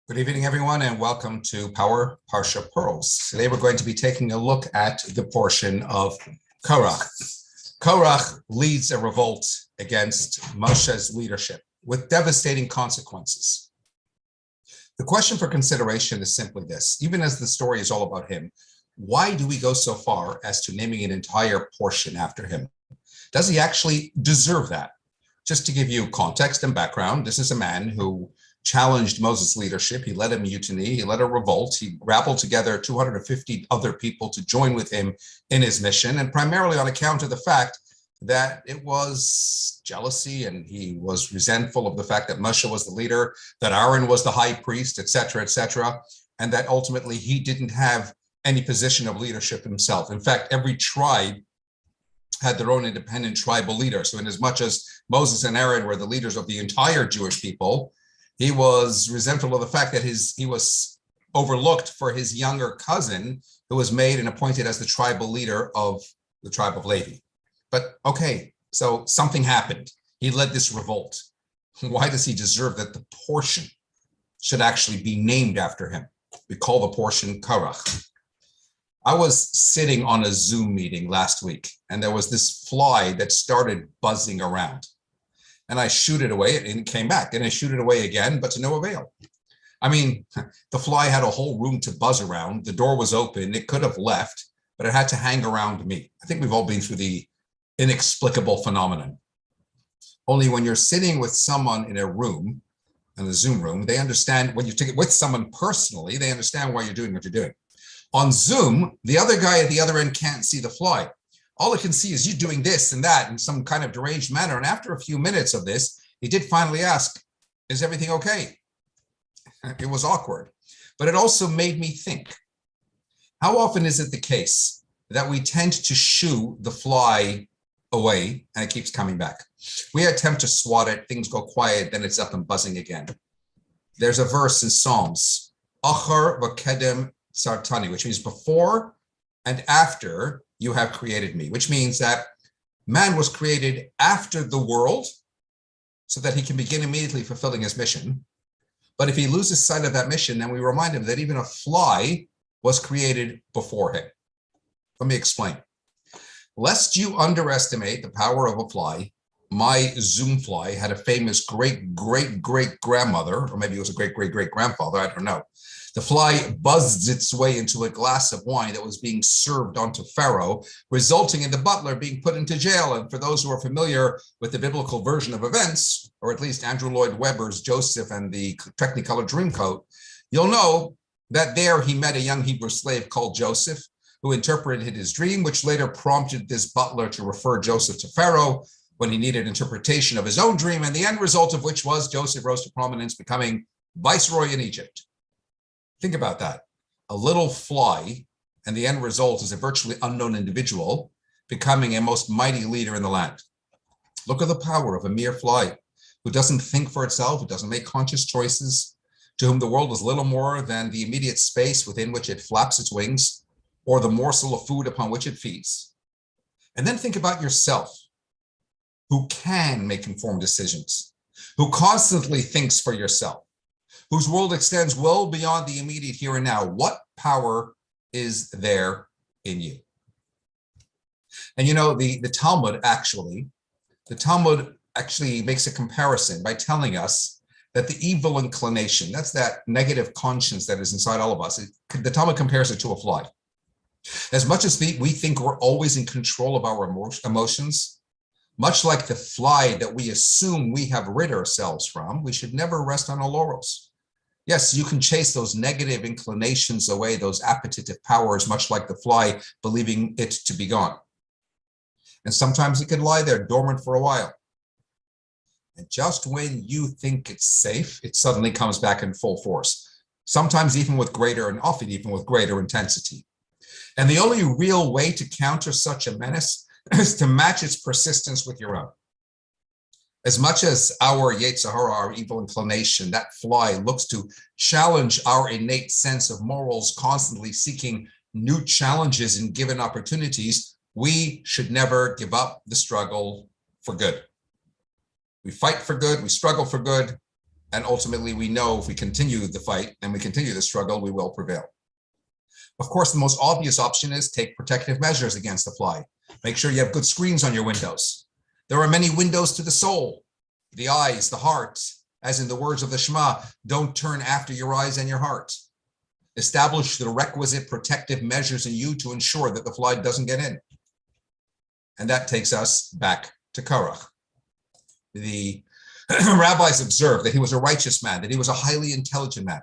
Good evening, everyone, and welcome to Power Parsha Pearls. Today we're going to be taking a look at the portion of Korach. Korach leads a revolt against Moshe's leadership with devastating consequences. The question for consideration is simply this: even as the story is all about him, why do we go so far as to naming an entire portion after him? Does he actually deserve that? Just to give you context and background, this is a man who challenged Moses' leadership. He led a mutiny, he led a revolt, he rabbled together 250 other people to join with him in his mission, and primarily on account of the fact that it was jealousy and he was resentful of the fact that Moshe was the leader, that Aaron was the high priest, etc., and that ultimately he didn't have any position of leadership himself. In fact, every tribe had their own independent tribal leader. So in as much as Moses and Aaron were the leaders of the entire Jewish people, he was resentful of the fact that he was overlooked for his younger cousin, who was made and appointed as the tribal leader of the tribe of Levi. But okay, so something happened. He led this revolt. Why does he deserve that the portion should actually be named after him? We call the portion Korach. I was sitting on a Zoom meeting last week, and there was this fly that started buzzing around. And I shoot it away, and it came back, and I shoot it away again, but to no avail. I mean, the fly had a whole room to buzz around. The door was open. It could have left, but it had to hang around me. I think we've all been through the inexplicable phenomenon. Only when you're sitting with someone in a room, in the Zoom room, they understand. When you take it with someone personally, they understand why you're doing what you're doing. On Zoom, the other guy at the other end can't see the fly. All it can see is you doing this and that in some kind of deranged manner. And after a few minutes of this, he did finally ask, is everything okay? It was awkward. But it also made me think, how often is it the case that we tend to shoo the fly away and it keeps coming back? We attempt to swat it, things go quiet, then it's up and buzzing again. There's a verse in Psalms, Achar v'kedem sartani, which means before and after you have created me, which means that man was created after the world so that he can begin immediately fulfilling his mission. But if he loses sight of that mission, then we remind him that even a fly was created before him. Let me explain. Lest you underestimate the power of a fly, my Zoom fly had a famous great-great-great-grandmother, or maybe it was a great-great-great-grandfather, I don't know. The fly buzzed its way into a glass of wine that was being served onto Pharaoh, resulting in the butler being put into jail. And for those who are familiar with the biblical version of events, or at least Andrew Lloyd Webber's Joseph and the Technicolor Dreamcoat, you'll know that there he met a young Hebrew slave called Joseph, who interpreted his dream, which later prompted this butler to refer Joseph to Pharaoh when he needed interpretation of his own dream, and the end result of which was Joseph rose to prominence, becoming viceroy in Egypt. Think about that. A little fly, and the end result is a virtually unknown individual becoming a most mighty leader in the land. Look at the power of a mere fly who doesn't think for itself, who doesn't make conscious choices, to whom the world is little more than the immediate space within which it flaps its wings, or the morsel of food upon which it feeds. And then think about yourself, who can make informed decisions, who constantly thinks for yourself, whose world extends well beyond the immediate here and now. What power is there in you? And you know, the Talmud actually makes a comparison by telling us that the evil inclination, that's that negative conscience that is inside all of us, the Talmud compares it to a fly. As much as we think we're always in control of our emotions, much like the fly that we assume we have rid ourselves from, we should never rest on our laurels. Yes, you can chase those negative inclinations away, those appetitive powers, much like the fly, believing it to be gone. And sometimes it can lie there dormant for a while. And just when you think it's safe, it suddenly comes back in full force, sometimes even with greater and often even with greater intensity. And the only real way to counter such a menace is to match its persistence with your own. As much as our Yetzer Hara, our evil inclination, that fly looks to challenge our innate sense of morals, constantly seeking new challenges and given opportunities, we should never give up the struggle for good. We fight for good, we struggle for good, And ultimately, we know if we continue the fight and we continue the struggle, we will prevail. Of course, the most obvious option is take protective measures against the fly. Make sure you have good screens on your windows. There are many windows to the soul, the eyes, the heart, as in the words of the Shema, don't turn after your eyes and your heart. Establish the requisite protective measures in you to ensure that the fly doesn't get in. And that takes us back to Korach. The rabbis observed that he was a righteous man, that he was a highly intelligent man.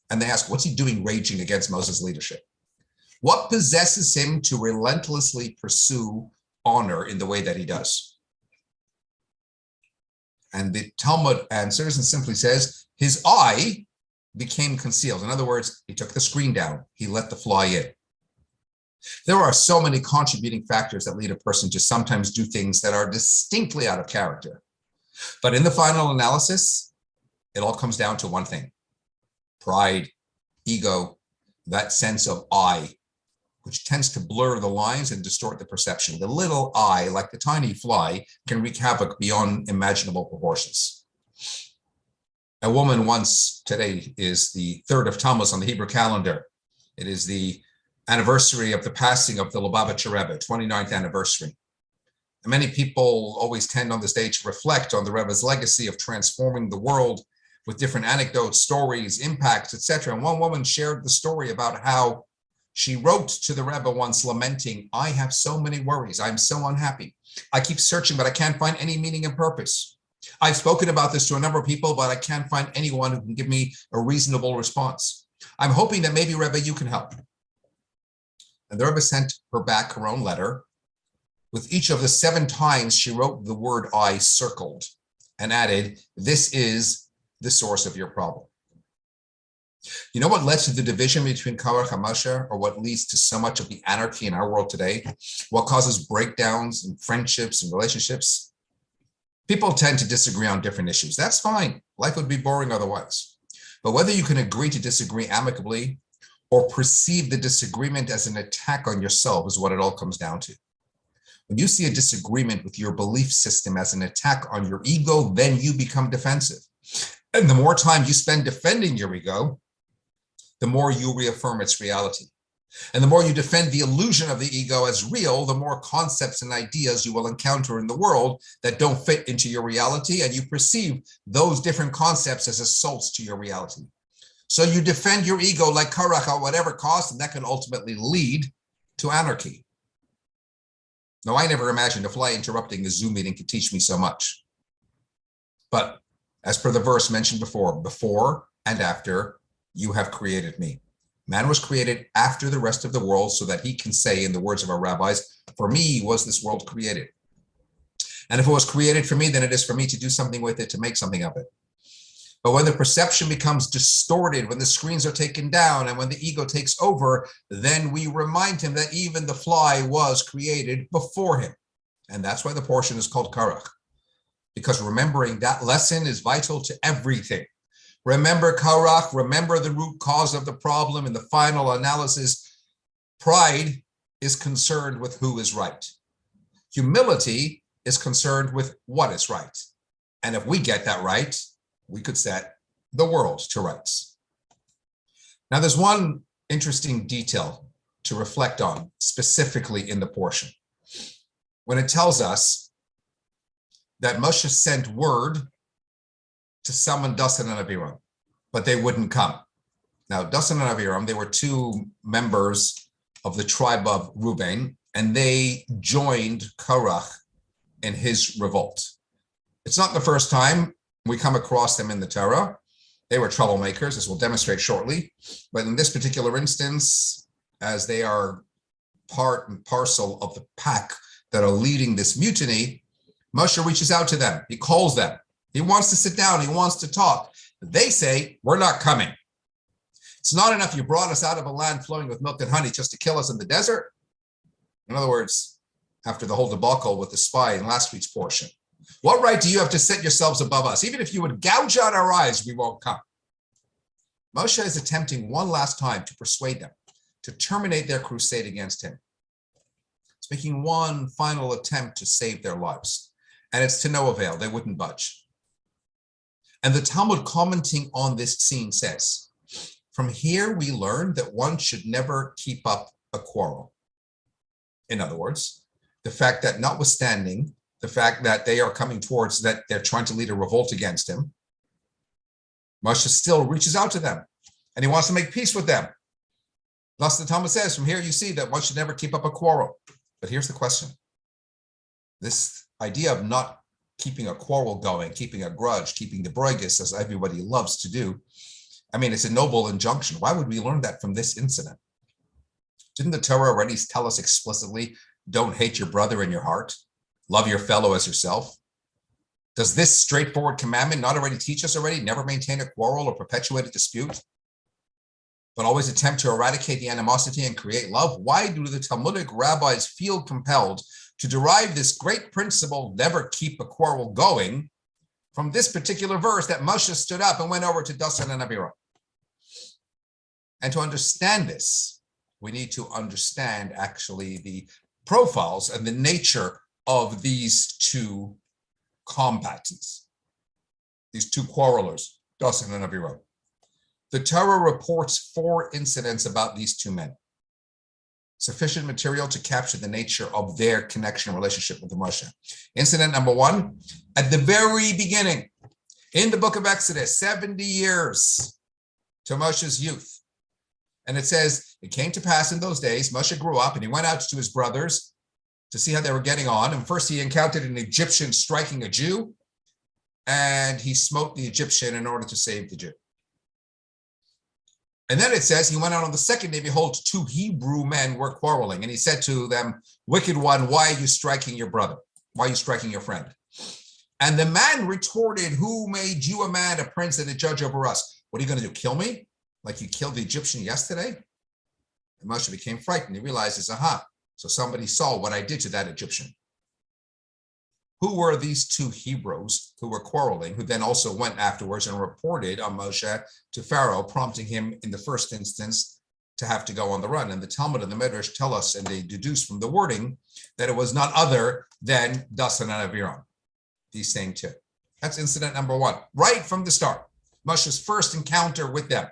And they asked, what's he doing raging against Moses' leadership? What possesses him to relentlessly pursue honor in the way that he does? And the Talmud answers and simply says, his eye became concealed. In other words, he took the screen down. He let the fly in. There are so many contributing factors that lead a person to sometimes do things that are distinctly out of character. But in the final analysis, it all comes down to one thing: pride, ego, that sense of I, which tends to blur the lines and distort the perception. The little I, like the tiny fly, can wreak havoc beyond imaginable proportions. A woman once, today is the 3rd of Tammuz on the Hebrew calendar. It is the anniversary of the passing of the Lubavitcher Rebbe, 29th anniversary. And many people always tend on this day to reflect on the Rebbe's legacy of transforming the world with different anecdotes, stories, impacts, etc. And one woman shared the story about how she wrote to the Rebbe once lamenting, I have so many worries. I'm so unhappy. I keep searching, but I can't find any meaning and purpose. I've spoken about this to a number of people, but I can't find anyone who can give me a reasonable response. I'm hoping that maybe, Rebbe, you can help. And the Rebbe sent her back her own letter with each of the 7 times she wrote the word I circled and added, this is the source of your problem. You know what led to the division between Korach and Moshe, or what leads to so much of the anarchy in our world today? What causes breakdowns in friendships and relationships? People tend to disagree on different issues. That's fine. Life would be boring otherwise. But whether you can agree to disagree amicably or perceive the disagreement as an attack on yourself is what it all comes down to. When you see a disagreement with your belief system as an attack on your ego, then you become defensive. And the more time you spend defending your ego, the more you reaffirm its reality. And the more you defend the illusion of the ego as real, the more concepts and ideas you will encounter in the world that don't fit into your reality, and you perceive those different concepts as assaults to your reality. So you defend your ego like Korach at whatever cost, and that can ultimately lead to anarchy. Now, I never imagined a fly interrupting a Zoom meeting could teach me so much. But as per the verse mentioned before and after, you have created me. Man was created after the rest of the world so that he can say, in the words of our rabbis, for me was this world created. And if it was created for me, then it is for me to do something with it, to make something of it. But when the perception becomes distorted, when the screens are taken down, and when the ego takes over, then we remind him that even the fly was created before him. And that's why the portion is called Korach, because remembering that lesson is vital to everything. Remember Korach, remember the root cause of the problem. In the final analysis, pride is concerned with who is right. Humility is concerned with what is right. And if we get that right, we could set the world to rights. Now, there's one interesting detail to reflect on specifically in the portion. When it tells us that Moshe sent word to summon Dasan and Abiram, but they wouldn't come. Now, Dasan and Abiram, they were 2 members of the tribe of Reuben, and they joined Korach in his revolt. It's not the first time we come across them in the Torah. They were troublemakers, as we'll demonstrate shortly. But in this particular instance, as they are part and parcel of the pack that are leading this mutiny, Moshe reaches out to them. He calls them. He wants to sit down. He wants to talk. They say, we're not coming. It's not enough you brought us out of a land flowing with milk and honey just to kill us in the desert. In other words, after the whole debacle with the spy in last week's portion, what right do you have to set yourselves above us? Even if you would gouge out our eyes, we won't come. Moshe is attempting one last time to persuade them to terminate their crusade against him. It's making one final attempt to save their lives. And it's to no avail. They wouldn't budge. And the Talmud commenting on this scene says, from here we learn that one should never keep up a quarrel. In other words, the fact that notwithstanding the fact that they are coming towards, that they're trying to lead a revolt against him, Moshe still reaches out to them and he wants to make peace with them. Thus the Talmud says, from here you see that one should never keep up a quarrel. But here's the question. This idea of not keeping a quarrel going, keeping a grudge, keeping the broigus, as everybody loves to do, I mean, it's a noble injunction. Why would we learn that from this incident? Didn't the Torah already tell us explicitly, don't hate your brother in your heart, love your fellow as yourself? Does this straightforward commandment not already teach us already, never maintain a quarrel or perpetuate a dispute, but always attempt to eradicate the animosity and create love? Why do the Talmudic rabbis feel compelled to derive this great principle, never keep a quarrel going, from this particular verse that Moshe stood up and went over to Dasan and Abiram? And to understand this, we need to understand actually the profiles and the nature of these two combatants, these two quarrelers, Dasan and Abiram. The Torah reports 4 incidents about these two men. Sufficient material to capture the nature of their connection relationship with the Moshe. Incident number 1, at the very beginning, in the book of Exodus, 70 years to Moshe's youth. And it says, it came to pass in those days, Moshe grew up and he went out to his brothers to see how they were getting on. And first he encountered an Egyptian striking a Jew, and he smote the Egyptian in order to save the Jew. And then it says, he went out on the second day, behold, 2 Hebrew men were quarreling. And he said to them, wicked one, why are you striking your brother? Why are you striking your friend? And the man retorted, who made you a man, a prince, and a judge over us? What are you going to do, kill me? Like you killed the Egyptian yesterday? And Moshe became frightened. He realizes, aha, so somebody saw what I did to that Egyptian. Who were these 2 Hebrews who were quarreling, who then also went afterwards and reported on Moshe to Pharaoh, prompting him in the first instance to have to go on the run? And the Talmud and the Midrash tell us, and they deduce from the wording, that it was none other than Dasan and Abiram, these same 2. That's incident number 1, right from the start. Moshe's first encounter with them.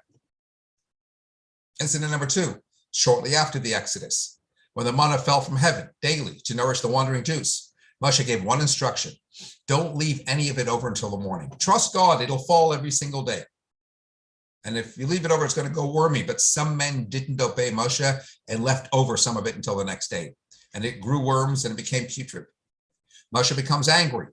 Incident number 2, shortly after the Exodus, when the manna fell from heaven daily to nourish the wandering Jews. Moshe gave one instruction: don't leave any of it over until the morning. Trust God, it'll fall every single day. And if you leave it over, it's going to go wormy. But some men didn't obey Moshe and left over some of it until the next day. And it grew worms and it became putrid. Moshe becomes angry.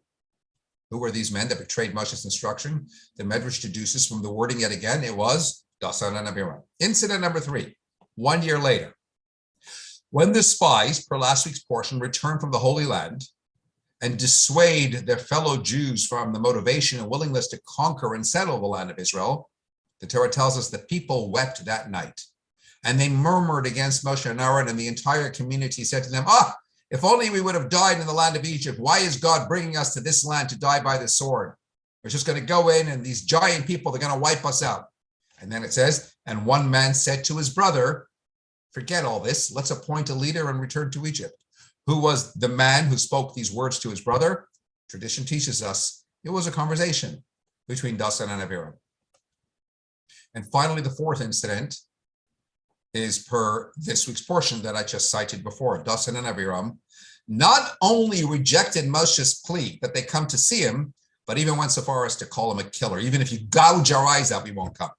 Who were these men that betrayed Moshe's instruction? The Medrash deduces from the wording yet again, it was Dasan and Abiram. Incident number 3, 1 year later. When the spies, per last week's portion, returned from the Holy Land and dissuade their fellow Jews from the motivation and willingness to conquer and settle the land of Israel, the Torah tells us the people wept that night. And they murmured against Moshe and Aaron, and the entire community said to them, if only we would have died in the land of Egypt. Why is God bringing us to this land to die by the sword? We're just going to go in, and these giant people, they're going to wipe us out. And then it says, and one man said to his brother, forget all this, let's appoint a leader and return to Egypt. Who was the man who spoke these words to his brother? Tradition teaches us it was a conversation between Dasan and Abiram. And finally, the 4th incident is per this week's portion that I just cited before. Dasan and Abiram not only rejected Moshe's plea that they come to see him, but even went so far as to call him a killer. Even if you gouge our eyes out, we won't come.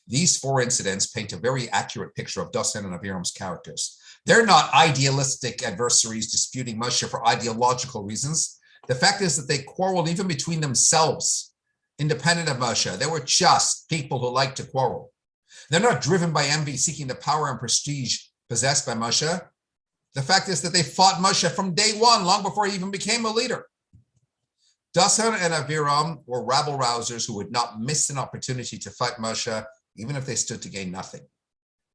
These 4 incidents paint a very accurate picture of Dasan and Abiram's characters. They're not idealistic adversaries disputing Moshe for ideological reasons. The fact is that they quarreled even between themselves, independent of Moshe. They were just people who like to quarrel. They're not driven by envy, seeking the power and prestige possessed by Moshe. The fact is that they fought Moshe from day 1, long before he even became a leader. Dasan and Abiram were rabble-rousers who would not miss an opportunity to fight Moshe, even if they stood to gain nothing.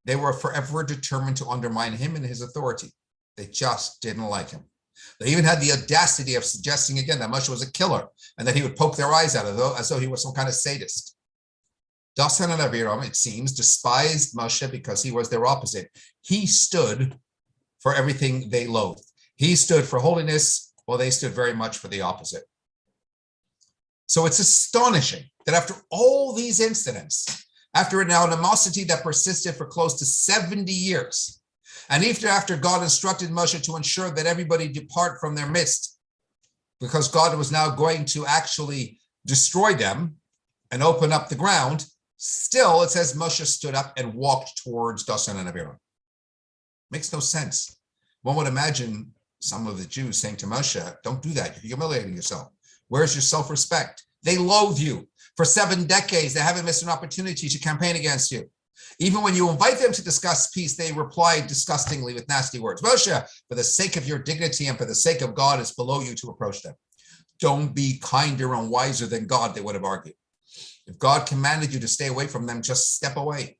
They were forever determined to undermine him and his authority. They just didn't like him. They even had the audacity of suggesting again that Moshe was a killer and that he would poke their eyes out as though he was some kind of sadist. Dasan and Abiram, it seems, despised Moshe because he was their opposite. He stood for everything they loathed. He stood for holiness, while they stood very much for the opposite. So it's astonishing that after all these incidents, after an animosity that persisted for close to 70 years, and after God instructed Moshe to ensure that everybody depart from their midst, because God was now going to actually destroy them and open up the ground, still, it says Moshe stood up and walked towards Dathan and Abiram. Makes no sense. One would imagine some of the Jews saying to Moshe, don't do that, you're humiliating yourself. Where's your self-respect? They loathe you. For 7 decades, they haven't missed an opportunity to campaign against you. Even when you invite them to discuss peace, they reply disgustingly with nasty words. Moshe, for the sake of your dignity and for the sake of God, it's below you to approach them. Don't be kinder and wiser than God, they would have argued. If God commanded you to stay away from them, just step away.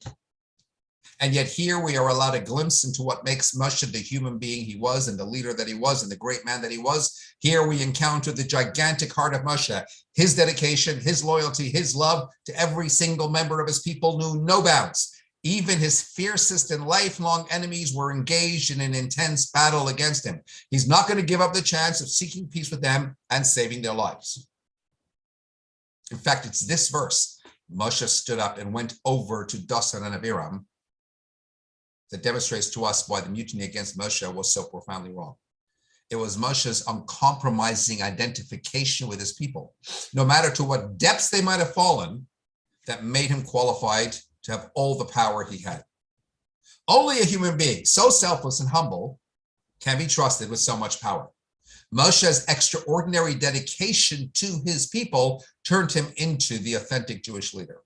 And yet here we are allowed a glimpse into what makes Moshe the human being he was and the leader that he was and the great man that he was. Here we encounter the gigantic heart of Moshe. His dedication, his loyalty, his love to every single member of his people knew no bounds. Even his fiercest and lifelong enemies were engaged in an intense battle against him. He's not going to give up the chance of seeking peace with them and saving their lives. In fact, it's this verse, Moshe stood up and went over to Dathan and Abiram, that demonstrates to us why the mutiny against Moshe was so profoundly wrong. It was Moshe's uncompromising identification with his people, no matter to what depths they might have fallen, that made him qualified to have all the power he had. Only a human being so selfless and humble can be trusted with so much power. Moshe's extraordinary dedication to his people turned him into the authentic Jewish leader.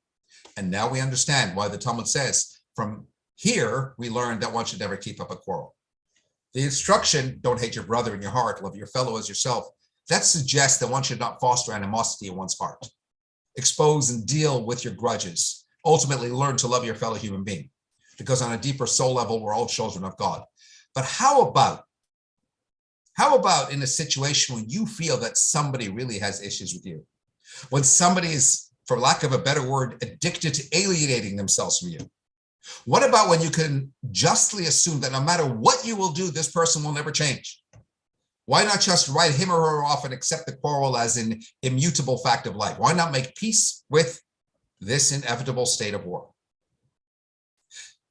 And now we understand why the Talmud says, from here, we learn that one should never keep up a quarrel. The instruction, don't hate your brother in your heart, love your fellow as yourself, that suggests that one should not foster animosity in one's heart. Expose and deal with your grudges. Ultimately, learn to love your fellow human being, because on a deeper soul level, we're all children of God. But how about in a situation when you feel that somebody really has issues with you? When somebody is, for lack of a better word, addicted to alienating themselves from you? What about when you can justly assume that no matter what you will do, this person will never change? Why not just write him or her off and accept the quarrel as an immutable fact of life? Why not make peace with this inevitable state of war?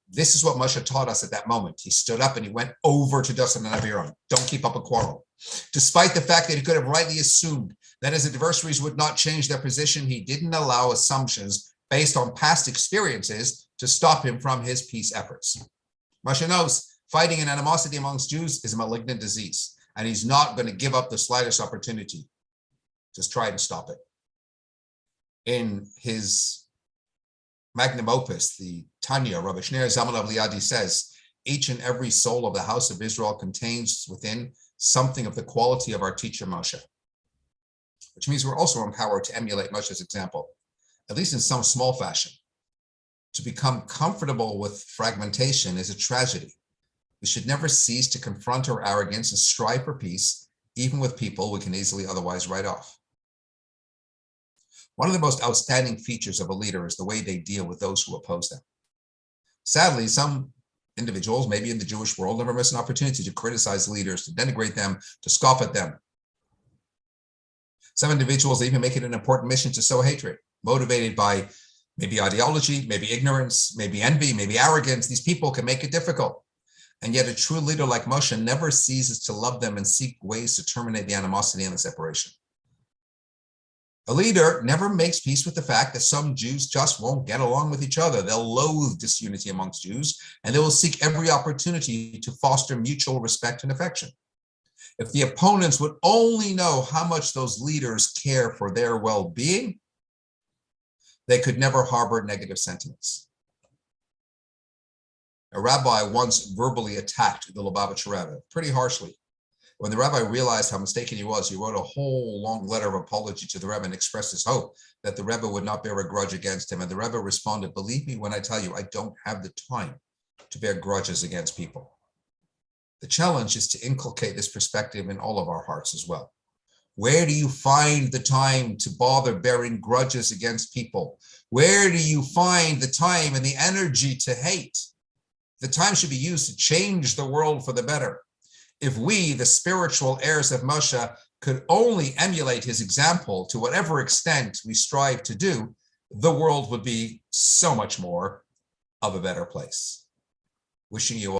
This is what Moshe taught us at that moment. He stood up and he went over to Dathan and Abiram. Don't keep up a quarrel. Despite the fact that he could have rightly assumed that his adversaries would not change their position, he didn't allow assumptions based on past experiences to stop him from his peace efforts. Moshe knows fighting and animosity amongst Jews is a malignant disease, and he's not going to give up the slightest opportunity. Just try to stop it. In his magnum opus, the Tanya, Rabbi Shneur Zalman of Liadi says, each and every soul of the house of Israel contains within something of the quality of our teacher Moshe, which means we're also empowered to emulate Moshe's example, at least in some small fashion. To become comfortable with fragmentation is a tragedy. We should never cease to confront our arrogance and strive for peace, even with people we can easily otherwise write off. One of the most outstanding features of a leader is the way they deal with those who oppose them. Sadly, some individuals, maybe in the Jewish world, never miss an opportunity to criticize leaders, to denigrate them, to scoff at them. Some individuals even make it an important mission to sow hatred, motivated by maybe ideology, maybe ignorance, maybe envy, maybe arrogance. These people can make it difficult. And yet a true leader like Moshe never ceases to love them and seek ways to terminate the animosity and the separation. A leader never makes peace with the fact that some Jews just won't get along with each other. They'll loathe disunity amongst Jews, and they will seek every opportunity to foster mutual respect and affection. If the opponents would only know how much those leaders care for their well-being, they could never harbor negative sentiments. A rabbi once verbally attacked the Lubavitcher Rebbe pretty harshly. When the rabbi realized how mistaken he was, he wrote a whole long letter of apology to the Rebbe and expressed his hope that the Rebbe would not bear a grudge against him. And the Rebbe responded, "Believe me when I tell you, I don't have the time to bear grudges against people." The challenge is to inculcate this perspective in all of our hearts as well. Where do you find the time to bother bearing grudges against people? Where do you find the time and the energy to hate? The time should be used to change the world for the better. If we, the spiritual heirs of Moshe, could only emulate his example to whatever extent we strive to do, the world would be so much more of a better place. Wishing you